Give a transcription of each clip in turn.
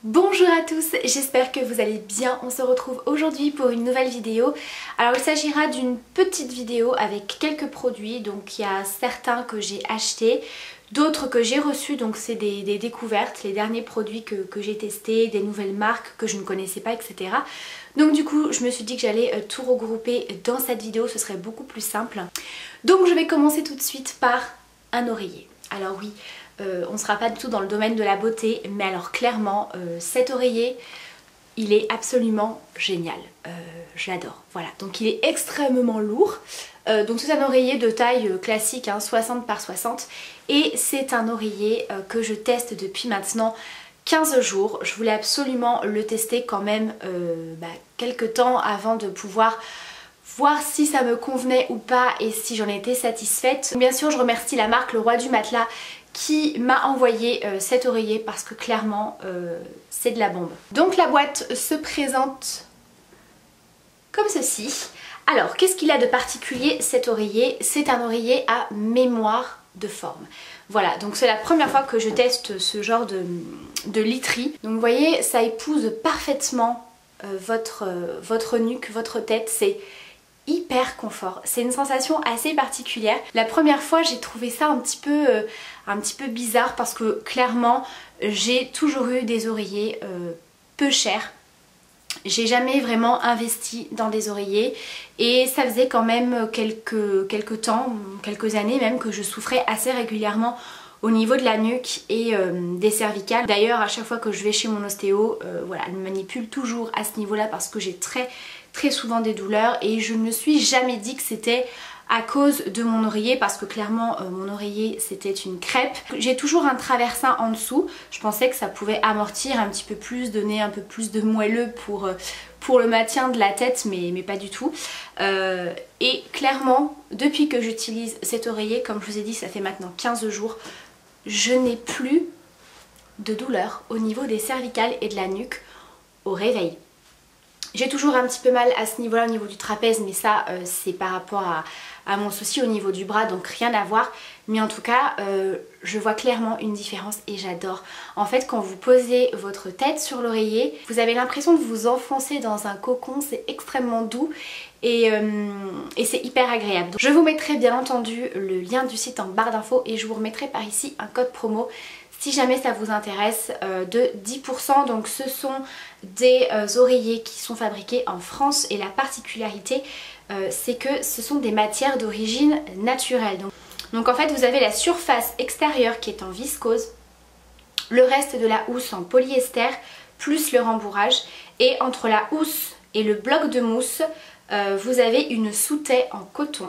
Bonjour à tous, j'espère que vous allez bien. On se retrouve aujourd'hui pour une nouvelle vidéo. Alors il s'agira d'une petite vidéo avec quelques produits. Donc il y a certains que j'ai achetés, d'autres que j'ai reçus. Donc c'est des découvertes, les derniers produits que j'ai testés, des nouvelles marques que je ne connaissais pas, etc. Donc du coup je me suis dit que j'allais tout regrouper dans cette vidéo, ce serait beaucoup plus simple. Donc je vais commencer tout de suite par un oreiller. Alors oui, on ne sera pas du tout dans le domaine de la beauté, mais alors clairement cet oreiller il est absolument génial, je l'adore. Voilà, donc il est extrêmement lourd, donc c'est un oreiller de taille classique, hein, 60 par 60, et c'est un oreiller que je teste depuis maintenant 15 jours. Je voulais absolument le tester quand même quelques temps avant de pouvoir voir si ça me convenait ou pas et si j'en étais satisfaite. Bien sûr je remercie la marque Le Roi du Matelas qui m'a envoyé cet oreiller parce que clairement c'est de la bombe. Donc la boîte se présente comme ceci. Alors qu'est-ce qu'il a de particulier cet oreiller? C'est un oreiller à mémoire de forme. Voilà, donc c'est la première fois que je teste ce genre de literie. Donc vous voyez, ça épouse parfaitement votre nuque, votre tête. C'est hyper confort. C'est une sensation assez particulière. La première fois j'ai trouvé ça un petit peu bizarre parce que clairement j'ai toujours eu des oreillers peu chers. J'ai jamais vraiment investi dans des oreillers et ça faisait quand même quelques temps, quelques années même que je souffrais assez régulièrement au niveau de la nuque et des cervicales. D'ailleurs à chaque fois que je vais chez mon ostéo, voilà, elle me manipule toujours à ce niveau là parce que j'ai très souvent des douleurs et je ne me suis jamais dit que c'était à cause de mon oreiller parce que clairement mon oreiller c'était une crêpe. J'ai toujours un traversin en dessous, je pensais que ça pouvait amortir un petit peu plus, donner un peu plus de moelleux pour le maintien de la tête mais pas du tout. Et clairement depuis que j'utilise cet oreiller, comme je vous ai dit ça fait maintenant 15 jours, je n'ai plus de douleur au niveau des cervicales et de la nuque au réveil. J'ai toujours un petit peu mal à ce niveau-là, au niveau du trapèze, mais ça c'est par rapport à mon souci au niveau du bras, donc rien à voir. Mais en tout cas, je vois clairement une différence et j'adore. En fait, quand vous posez votre tête sur l'oreiller, vous avez l'impression de vous enfoncer dans un cocon, c'est extrêmement doux et c'est hyper agréable. Donc, je vous mettrai bien entendu le lien du site en barre d'infos et je vous remettrai par ici un code promo si jamais ça vous intéresse de 10%. Donc ce sont des oreillers qui sont fabriqués en France et la particularité c'est que ce sont des matières d'origine naturelle. Donc en fait vous avez la surface extérieure qui est en viscose, le reste de la housse en polyester plus le rembourrage, et entre la housse et le bloc de mousse vous avez une sous-taie en coton.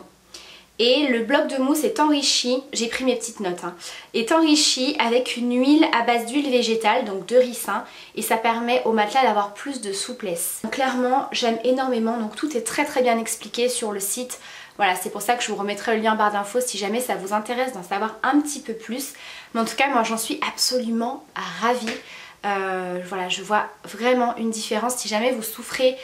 Et le bloc de mousse est enrichi, j'ai pris mes petites notes, hein, est enrichi avec une huile à base d'huile végétale, donc de ricin, et ça permet au matelas d'avoir plus de souplesse. Donc, clairement, j'aime énormément, donc tout est très bien expliqué sur le site. Voilà, c'est pour ça que je vous remettrai le lien en barre d'infos si jamais ça vous intéresse d'en savoir un petit peu plus. Mais en tout cas, moi j'en suis absolument ravie. Voilà, je vois vraiment une différence. Si jamais vous souffrez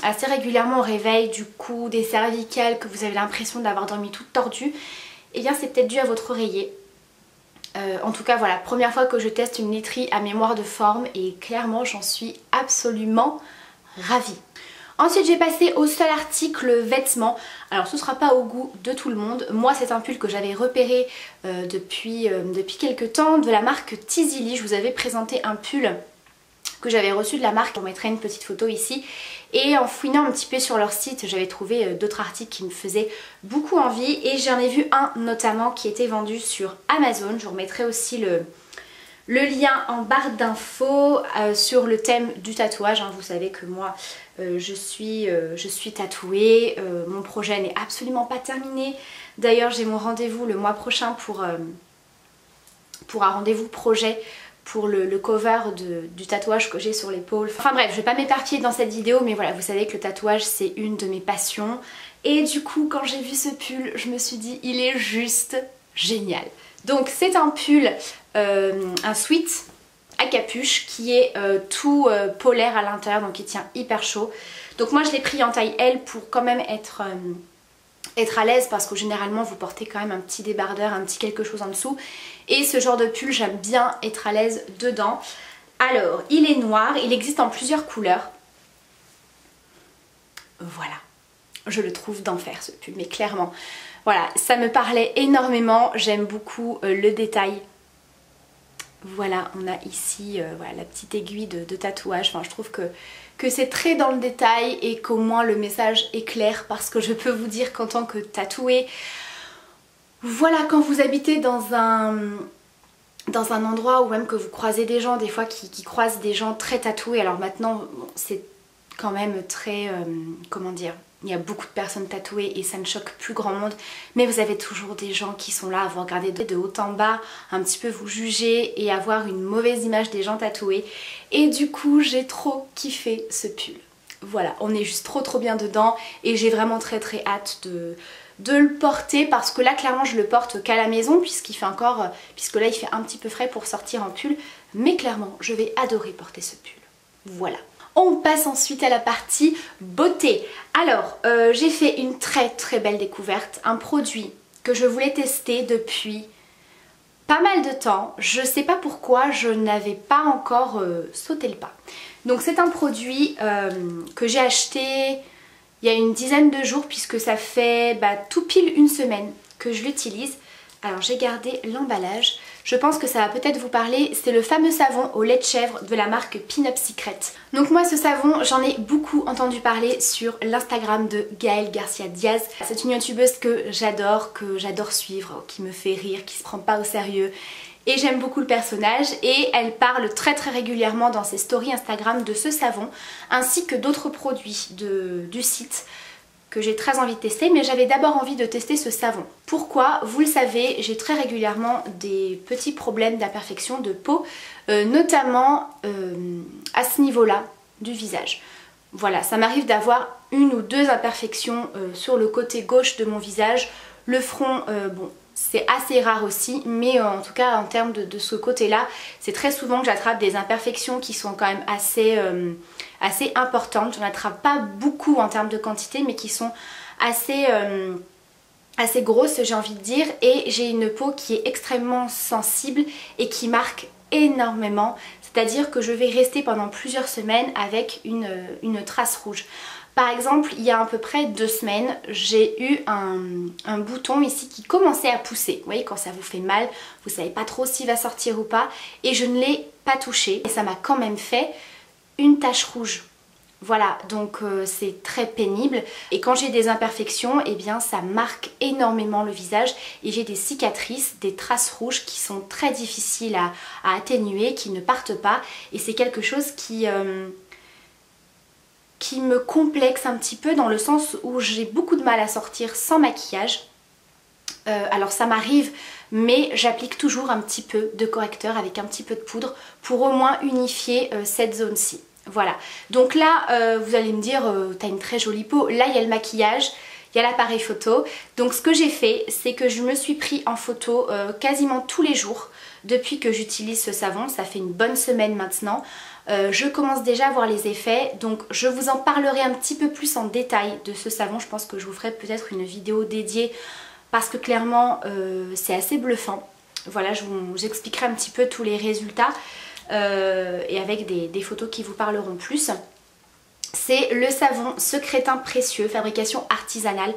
assez régulièrement au réveil du cou, des cervicales, que vous avez l'impression d'avoir dormi toute tordue, et bien c'est peut-être dû à votre oreiller. En tout cas voilà, première fois que je teste une literie à mémoire de forme et clairement j'en suis absolument ravie. Ensuite j'ai passé au seul article vêtements. Alors ce sera pas au goût de tout le monde. Moi c'est un pull que j'avais repéré depuis quelques temps de la marque Tizili. Je vous avais présenté un pull que j'avais reçu de la marque, je vous mettrai une petite photo ici, et en fouinant un petit peu sur leur site j'avais trouvé d'autres articles qui me faisaient beaucoup envie et j'en ai vu un notamment qui était vendu sur Amazon. Je vous remettrai aussi le lien en barre d'infos sur le thème du tatouage, hein. Vous savez que moi je suis tatouée, mon projet n'est absolument pas terminé. D'ailleurs j'ai mon rendez-vous le mois prochain pour un rendez-vous projet pour le cover du tatouage que j'ai sur l'épaule. Enfin bref, je vais pas m'éparpiller dans cette vidéo, mais voilà, vous savez que le tatouage c'est une de mes passions. Et du coup, quand j'ai vu ce pull, je me suis dit, il est juste génial. Donc c'est un pull, un sweat à capuche qui est tout polaire à l'intérieur, donc il tient hyper chaud. Donc moi je l'ai pris en taille L pour quand même être à l'aise, parce que généralement vous portez quand même un petit débardeur, un petit quelque chose en dessous, et ce genre de pull j'aime bien être à l'aise dedans. Alors, il est noir, il existe en plusieurs couleurs. Voilà, je le trouve d'enfer ce pull, mais clairement. Voilà, ça me parlait énormément, j'aime beaucoup le détail. Voilà, on a ici voilà, la petite aiguille de tatouage. Enfin, je trouve que c'est très dans le détail et qu'au moins le message est clair, parce que je peux vous dire qu'en tant que tatouée, voilà, quand vous habitez dans un endroit ou même que vous croisez des gens, des fois qui croisent des gens très tatoués, alors maintenant bon, c'est quand même très, comment dire, il y a beaucoup de personnes tatouées et ça ne choque plus grand monde, mais vous avez toujours des gens qui sont là à vous regarder de haut en bas, un petit peu vous juger et avoir une mauvaise image des gens tatoués. Et du coup j'ai trop kiffé ce pull. Voilà, on est juste trop bien dedans et j'ai vraiment très hâte de le porter, parce que là clairement je le porte qu'à la maison puisque là il fait un petit peu frais pour sortir en pull, mais clairement je vais adorer porter ce pull. Voilà. On passe ensuite à la partie beauté. Alors, j'ai fait une très belle découverte, un produit que je voulais tester depuis pas mal de temps. Je sais pas pourquoi je n'avais pas encore sauté le pas. Donc c'est un produit que j'ai acheté il y a une dizaine de jours, puisque ça fait tout pile une semaine que je l'utilise. Alors j'ai gardé l'emballage, je pense que ça va peut-être vous parler, c'est le fameux savon au lait de chèvre de la marque Pin-Up Secret. Donc moi ce savon, j'en ai beaucoup entendu parler sur l'Instagram de Gaëlle Garcia Diaz. C'est une youtubeuse que j'adore suivre, qui me fait rire, qui se prend pas au sérieux. Et j'aime beaucoup le personnage, et elle parle très régulièrement dans ses stories Instagram de ce savon, ainsi que d'autres produits du site que j'ai très envie de tester, mais j'avais d'abord envie de tester ce savon. Pourquoi? Vous le savez, j'ai très régulièrement des petits problèmes d'imperfection de peau, notamment à ce niveau-là du visage. Voilà, ça m'arrive d'avoir une ou deux imperfections sur le côté gauche de mon visage. Le front, bon, c'est assez rare aussi, mais en tout cas en termes de ce côté-là, c'est très souvent que j'attrape des imperfections qui sont quand même assez importantes. J'en attrape pas beaucoup en termes de quantité, mais qui sont assez grosses, j'ai envie de dire, et j'ai une peau qui est extrêmement sensible et qui marque énormément, c'est-à-dire que je vais rester pendant plusieurs semaines avec une trace rouge. Par exemple, il y a à peu près 2 semaines, j'ai eu un bouton ici qui commençait à pousser. Vous voyez, quand ça vous fait mal, vous savez pas trop s'il va sortir ou pas, et je ne l'ai pas touché. Et ça m'a quand même fait une tache rouge. Voilà, donc c'est très pénible. Et quand j'ai des imperfections, eh bien ça marque énormément le visage. Et j'ai des cicatrices, des traces rouges qui sont très difficiles à atténuer, qui ne partent pas. Et c'est quelque chose qui me complexe un petit peu, dans le sens où j'ai beaucoup de mal à sortir sans maquillage. Alors ça m'arrive, mais j'applique toujours un petit peu de correcteur avec un petit peu de poudre pour au moins unifier cette zone-ci. Voilà, donc là vous allez me dire t'as une très jolie peau. Là il y a le maquillage, il y a l'appareil photo. Donc ce que j'ai fait, c'est que je me suis pris en photo quasiment tous les jours depuis que j'utilise ce savon. Ça fait une bonne semaine maintenant. Je commence déjà à voir les effets, donc je vous en parlerai un petit peu plus en détail de ce savon. Je pense que je vous ferai peut-être une vidéo dédiée, parce que clairement c'est assez bluffant. Voilà, je vous expliquerai un petit peu tous les résultats et avec des photos qui vous parleront plus. C'est le savon Secrétin Précieux, fabrication artisanale.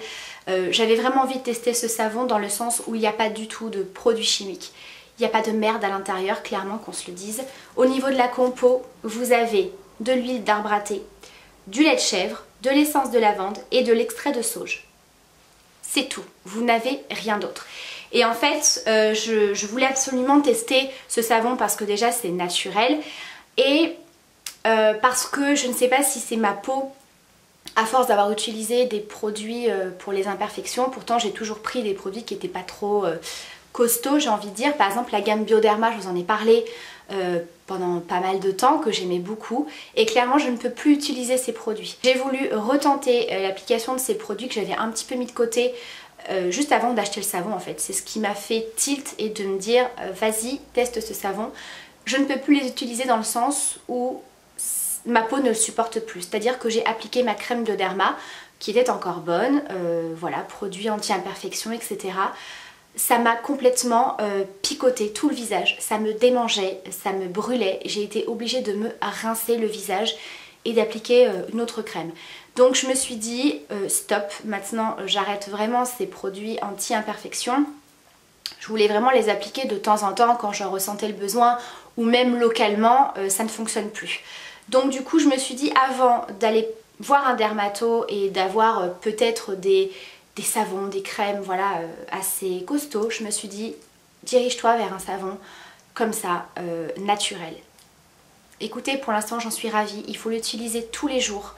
J'avais vraiment envie de tester ce savon dans le sens où il n'y a pas du tout de produits chimiques. Il n'y a pas de merde à l'intérieur, clairement, qu'on se le dise. Au niveau de la compo, vous avez de l'huile d'arbre à thé, du lait de chèvre, de l'essence de lavande et de l'extrait de sauge. C'est tout, vous n'avez rien d'autre. Et en fait, je voulais absolument tester ce savon parce que déjà c'est naturel, et parce que je ne sais pas si c'est ma peau, à force d'avoir utilisé des produits pour les imperfections. Pourtant j'ai toujours pris des produits qui n'étaient pas trop costaud, j'ai envie de dire. Par exemple la gamme Bioderma, je vous en ai parlé pendant pas mal de temps, que j'aimais beaucoup, et clairement je ne peux plus utiliser ces produits. J'ai voulu retenter l'application de ces produits que j'avais un petit peu mis de côté juste avant d'acheter le savon en fait. C'est ce qui m'a fait tilt et de me dire vas-y, teste ce savon. Je ne peux plus les utiliser dans le sens où ma peau ne le supporte plus, c'est-à-dire que j'ai appliqué ma crème Bioderma qui était encore bonne, voilà, produit anti-imperfection, etc. ça m'a complètement picoté tout le visage. Ça me démangeait, ça me brûlait. J'ai été obligée de me rincer le visage et d'appliquer une autre crème. Donc je me suis dit stop, maintenant j'arrête vraiment ces produits anti-imperfection. Je voulais vraiment les appliquer de temps en temps quand j'en ressentais le besoin ou même localement, ça ne fonctionne plus. Donc du coup je me suis dit avant d'aller voir un dermato et d'avoir peut-être des savons, des crèmes, voilà, assez costauds, je me suis dit dirige-toi vers un savon comme ça, naturel. Écoutez, pour l'instant j'en suis ravie, il faut l'utiliser tous les jours.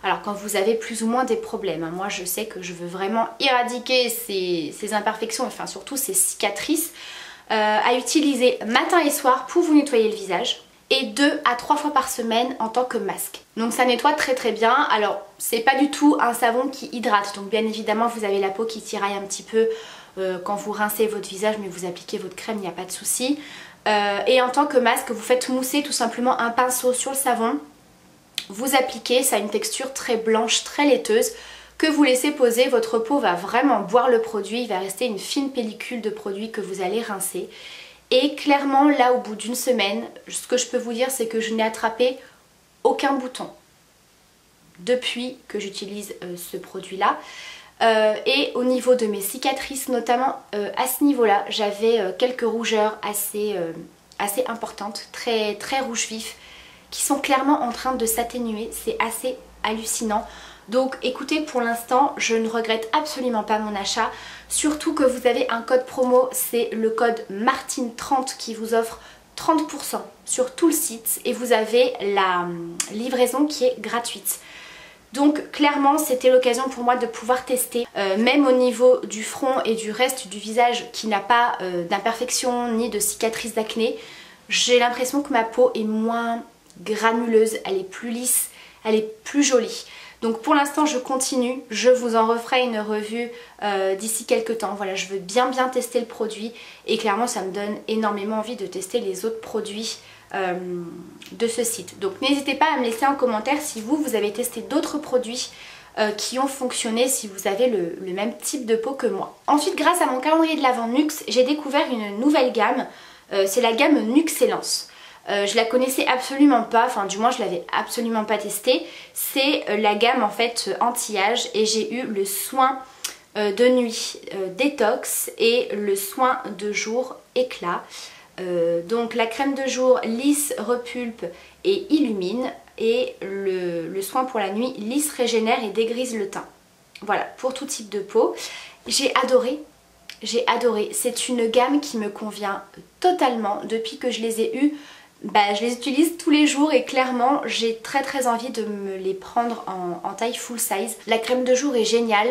Alors quand vous avez plus ou moins des problèmes, hein, moi je sais que je veux vraiment éradiquer ces imperfections, enfin surtout ces cicatrices, à utiliser matin et soir pour vous nettoyer le visage. Et 2 à 3 fois par semaine en tant que masque. Donc ça nettoie très très bien. Alors c'est pas du tout un savon qui hydrate, donc bien évidemment vous avez la peau qui tiraille un petit peu quand vous rincez votre visage, mais vous appliquez votre crème, il n'y a pas de souci. Et en tant que masque, vous faites mousser tout simplement un pinceau sur le savon, vous appliquez, ça a une texture très blanche, très laiteuse, que vous laissez poser, votre peau va vraiment boire le produit, il va rester une fine pellicule de produit que vous allez rincer. Et clairement là au bout d'une semaine, ce que je peux vous dire c'est que je n'ai attrapé aucun bouton depuis que j'utilise ce produit là. Et au niveau de mes cicatrices notamment à ce niveau là, j'avais quelques rougeurs assez importantes, très rouge vif, qui sont clairement en train de s'atténuer, c'est assez hallucinant. Donc écoutez, pour l'instant je ne regrette absolument pas mon achat, surtout que vous avez un code promo, c'est le code Martine30 qui vous offre 30% sur tout le site et vous avez la livraison qui est gratuite. Donc clairement c'était l'occasion pour moi de pouvoir tester, même au niveau du front et du reste du visage qui n'a pas d'imperfection ni de cicatrices d'acné, j'ai l'impression que ma peau est moins granuleuse, elle est plus lisse, elle est plus jolie. Donc pour l'instant je continue, je vous en referai une revue d'ici quelques temps. Voilà, je veux bien tester le produit et clairement ça me donne énormément envie de tester les autres produits de ce site. Donc n'hésitez pas à me laisser en commentaire si vous avez testé d'autres produits qui ont fonctionné, si vous avez le même type de peau que moi. Ensuite, grâce à mon calendrier de l'Avent Nuxe, j'ai découvert une nouvelle gamme, c'est la gamme Nuxellence. Je la connaissais absolument pas, enfin du moins je l'avais absolument pas testée. C'est la gamme en fait anti-âge et j'ai eu le soin de nuit détox et le soin de jour éclat. Donc la crème de jour lisse, repulpe et illumine et le soin pour la nuit lisse, régénère et dégrise le teint. Voilà, pour tout type de peau. J'ai adoré. J'ai adoré. C'est une gamme qui me convient totalement depuis que je les ai eus. Je les utilise tous les jours et clairement j'ai très envie de me les prendre en taille full size. La crème de jour est géniale,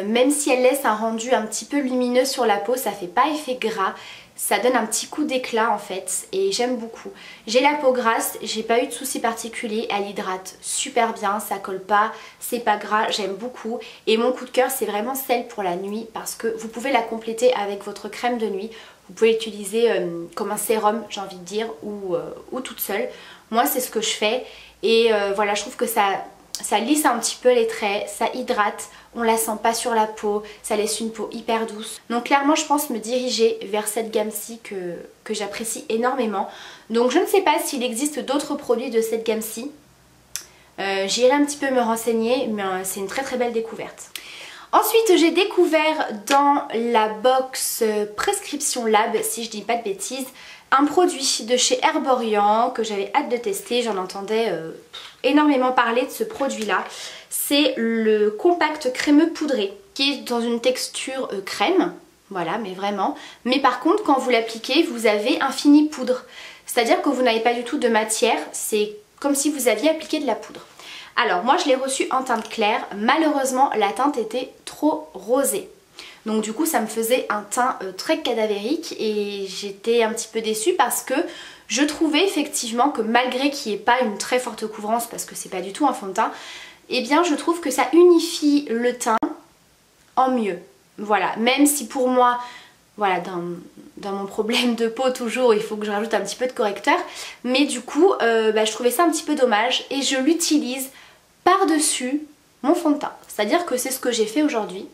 même si elle laisse un rendu un petit peu lumineux sur la peau, ça fait pas effet gras. Ça donne un petit coup d'éclat en fait et j'aime beaucoup. J'ai la peau grasse, j'ai pas eu de soucis particuliers, elle hydrate super bien, ça colle pas, c'est pas gras, j'aime beaucoup. Et mon coup de cœur c'est vraiment celle pour la nuit parce que vous pouvez la compléter avec votre crème de nuit. Vous pouvez l'utiliser comme un sérum j'ai envie de dire ou toute seule. Moi c'est ce que je fais et voilà, je trouve que ça lisse un petit peu les traits, ça hydrate, on la sent pas sur la peau, ça laisse une peau hyper douce. Donc clairement je pense me diriger vers cette gamme-ci que j'apprécie énormément. Donc je ne sais pas s'il existe d'autres produits de cette gamme-ci. J'irai un petit peu me renseigner, mais c'est une très belle découverte. Ensuite j'ai découvert dans la box Prescription Lab, si je dis pas de bêtises, un produit de chez Herborian que j'avais hâte de tester, j'en entendais énormément parler de ce produit là. C'est le compact crémeux poudré qui est dans une texture crème, voilà, mais vraiment. Mais par contre quand vous l'appliquez vous avez un fini poudre, c'est à dire que vous n'avez pas du tout de matière, c'est comme si vous aviez appliqué de la poudre. Alors moi je l'ai reçu en teinte claire, malheureusement la teinte était trop rosée. Donc du coup ça me faisait un teint très cadavérique et j'étais un petit peu déçue parce que je trouvais effectivement que malgré qu'il n'y ait pas une très forte couvrance parce que c'est pas du tout un fond de teint, eh bien je trouve que ça unifie le teint en mieux. Voilà, même si pour moi, voilà, dans mon problème de peau toujours il faut que je rajoute un petit peu de correcteur, mais du coup je trouvais ça un petit peu dommage et je l'utilise par-dessus mon fond de teint. C'est-à-dire que c'est ce que j'ai fait aujourd'hui.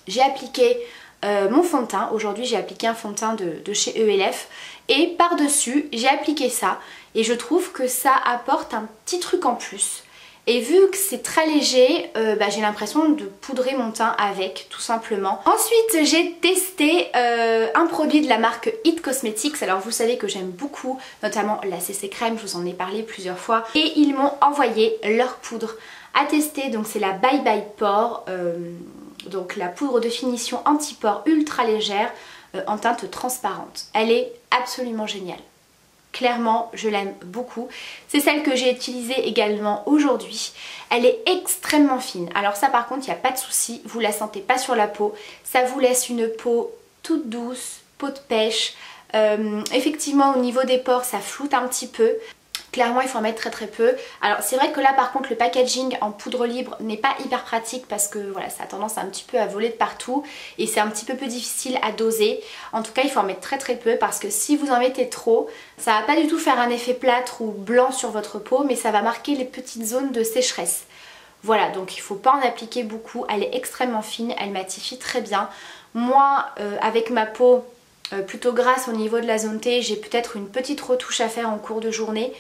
J'ai appliqué mon fond de teint. Aujourd'hui j'ai appliqué un fond de teint de chez ELF et par-dessus j'ai appliqué ça et je trouve que ça apporte un petit truc en plus. Et vu que c'est très léger, j'ai l'impression de poudrer mon teint avec, tout simplement. Ensuite, j'ai testé un produit de la marque It Cosmetics. Alors vous savez que j'aime beaucoup, notamment la CC Crème, je vous en ai parlé plusieurs fois. Et ils m'ont envoyé leur poudre à tester. Donc c'est la Bye Bye Pore, donc la poudre de finition anti-pore ultra légère en teinte transparente. Elle est absolument géniale. Clairement, je l'aime beaucoup. C'est celle que j'ai utilisée également aujourd'hui. Elle est extrêmement fine. Alors ça par contre, il n'y a pas de souci. Vous la sentez pas sur la peau. Ça vous laisse une peau toute douce, peau de pêche. Effectivement, au niveau des pores, ça floute un petit peu. Clairement, il faut en mettre très peu. Alors c'est vrai que là par contre le packaging en poudre libre n'est pas hyper pratique parce que voilà, ça a tendance un petit peu à voler de partout et c'est un petit peu plus difficile à doser. En tout cas il faut en mettre très peu parce que si vous en mettez trop, ça va pas du tout faire un effet plâtre ou blanc sur votre peau, mais ça va marquer les petites zones de sécheresse. Voilà, donc il faut pas en appliquer beaucoup. Elle est extrêmement fine, elle matifie très bien. Moi avec ma peau plutôt grasse au niveau de la zone T, j'ai peut-être une petite retouche à faire en cours de journée.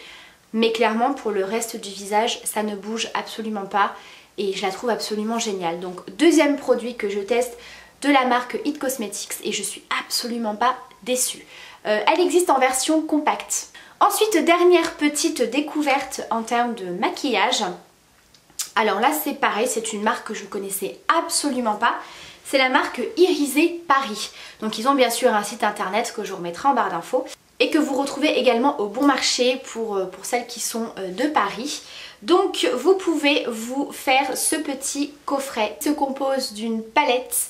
Mais clairement pour le reste du visage ça ne bouge absolument pas et je la trouve absolument géniale. Donc deuxième produit que je teste de la marque It Cosmetics et je suis absolument pas déçue. Elle existe en version compacte. Ensuite dernière petite découverte en termes de maquillage. Alors là c'est pareil, c'est une marque que je ne connaissais absolument pas. C'est la marque Irisé Paris. Donc ils ont bien sûr un site internet que je vous remettrai en barre d'infos. Et que vous retrouvez également au Bon Marché pour celles qui sont de Paris. Donc vous pouvez vous faire ce petit coffret. Il se compose d'une palette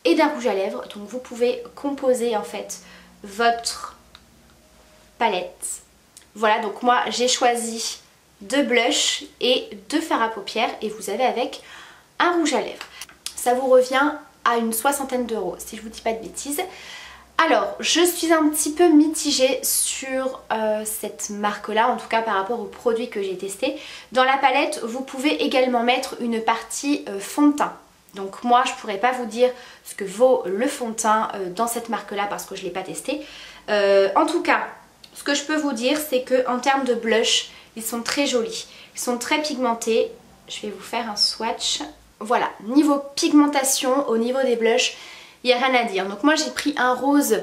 et d'un rouge à lèvres. Donc vous pouvez composer en fait votre palette. Voilà, donc moi j'ai choisi 2 blushs et 2 fards à paupières et vous avez avec un rouge à lèvres. Ça vous revient à une 60aine d'euros si je vous dis pas de bêtises. Alors, je suis un petit peu mitigée sur cette marque-là, en tout cas par rapport aux produits que j'ai testés. Dans la palette, vous pouvez également mettre une partie fond de teint. Donc moi, je ne pourrais pas vous dire ce que vaut le fond de teint dans cette marque-là parce que je ne l'ai pas testé. En tout cas, ce que je peux vous dire, c'est qu'en termes de blush, ils sont très jolis. Ils sont très pigmentés. Je vais vous faire un swatch. Voilà, niveau pigmentation, au niveau des blushs, il n'y a rien à dire. Donc moi j'ai pris un rose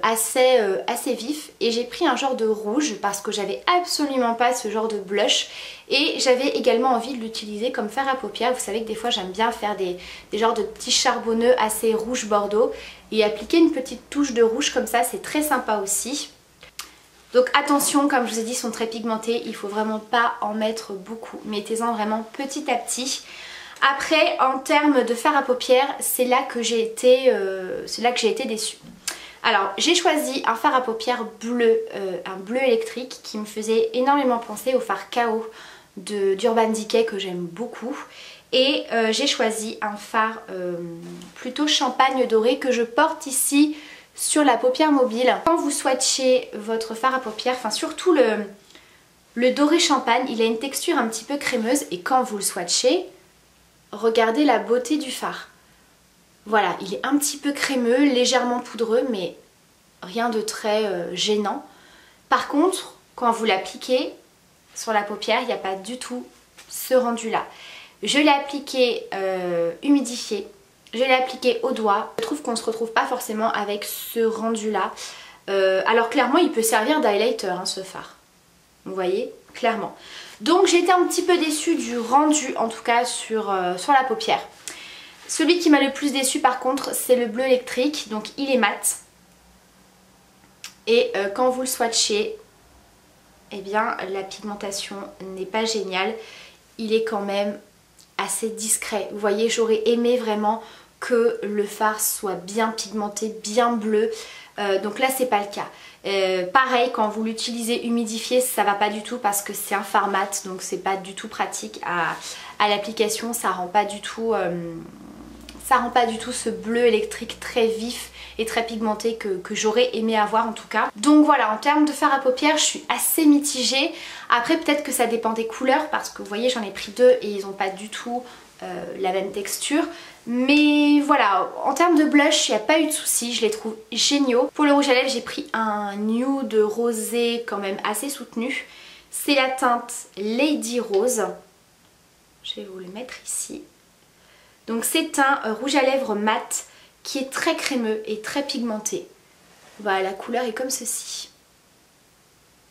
assez vif et j'ai pris un genre de rouge parce que j'avais absolument pas ce genre de blush et j'avais également envie de l'utiliser comme fard à paupières. Vous savez que des fois j'aime bien faire des genres de petits charbonneux assez rouge bordeaux et appliquer une petite touche de rouge comme ça, c'est très sympa aussi. Donc attention, comme je vous ai dit, ils sont très pigmentés, il faut vraiment pas en mettre beaucoup, mettez-en vraiment petit à petit. Après, en termes de fard à paupières, c'est là que j'ai été déçue. Alors, j'ai choisi un fard à paupières bleu, un bleu électrique qui me faisait énormément penser au fard KO d'Urban Decay que j'aime beaucoup. Et j'ai choisi un fard plutôt champagne doré que je porte ici sur la paupière mobile. Quand vous swatchez votre fard à paupières, enfin surtout le doré champagne, il a une texture un petit peu crémeuse et quand vous le swatchez, regardez la beauté du fard. Voilà, il est un petit peu crémeux, légèrement poudreux, mais rien de très gênant. Par contre, quand vous l'appliquez sur la paupière, il n'y a pas du tout ce rendu-là. Je l'ai appliqué humidifié, je l'ai appliqué au doigt. Je trouve qu'on ne se retrouve pas forcément avec ce rendu-là. Alors clairement, il peut servir d'highlighter, hein, ce fard. Vous voyez, clairement. Donc j'ai été un petit peu déçue du rendu, en tout cas sur la paupière. Celui qui m'a le plus déçu par contre, c'est le bleu électrique, donc il est mat. Et quand vous le swatchez, eh bien la pigmentation n'est pas géniale. Il est quand même assez discret. Vous voyez, j'aurais aimé vraiment que le fard soit bien pigmenté, bien bleu. Donc là c'est pas le cas. Pareil, quand vous l'utilisez humidifié, ça va pas du tout parce que c'est un fard mat, donc c'est pas du tout pratique à l'application. Ça rend pas du tout ce bleu électrique très vif et très pigmenté que j'aurais aimé avoir en tout cas. Donc voilà, en termes de fard à paupières, je suis assez mitigée. Après peut-être que ça dépend des couleurs parce que vous voyez, j'en ai pris 2 et ils n'ont pas du tout la même texture. Mais voilà, en termes de blush, il n'y a pas eu de soucis, je les trouve géniaux. Pour le rouge à lèvres, j'ai pris un nude rosé quand même assez soutenu. C'est la teinte Lady Rose. Je vais vous le mettre ici. Donc c'est un rouge à lèvres mat qui est très crémeux et très pigmenté. Voilà, la couleur est comme ceci.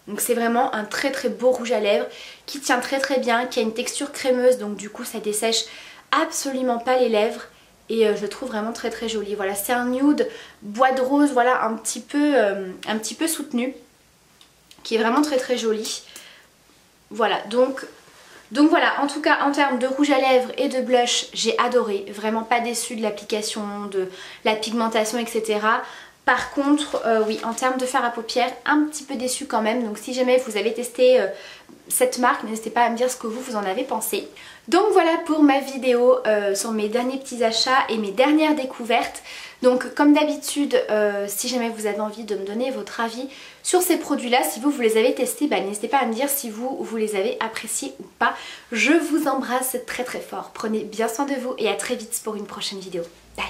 Donc c'est vraiment un très très beau rouge à lèvres qui tient très bien, qui a une texture crémeuse, donc du coup ça dessèche absolument pas les lèvres et je le trouve vraiment très joli. Voilà, c'est un nude bois de rose, voilà, un petit peu soutenu, qui est vraiment très joli. Voilà, donc voilà, en tout cas en termes de rouge à lèvres et de blush, j'ai adoré, vraiment pas déçue de l'application, de la pigmentation, etc. Par contre, oui, en termes de fard à paupières, un petit peu déçue quand même. Donc si jamais vous avez testé cette marque, n'hésitez pas à me dire ce que vous en avez pensé. Donc voilà pour ma vidéo sur mes derniers petits achats et mes dernières découvertes. Donc comme d'habitude, si jamais vous avez envie de me donner votre avis sur ces produits-là, si vous les avez testés, n'hésitez pas à me dire si vous les avez appréciés ou pas. Je vous embrasse très fort. Prenez bien soin de vous et à très vite pour une prochaine vidéo. Bye!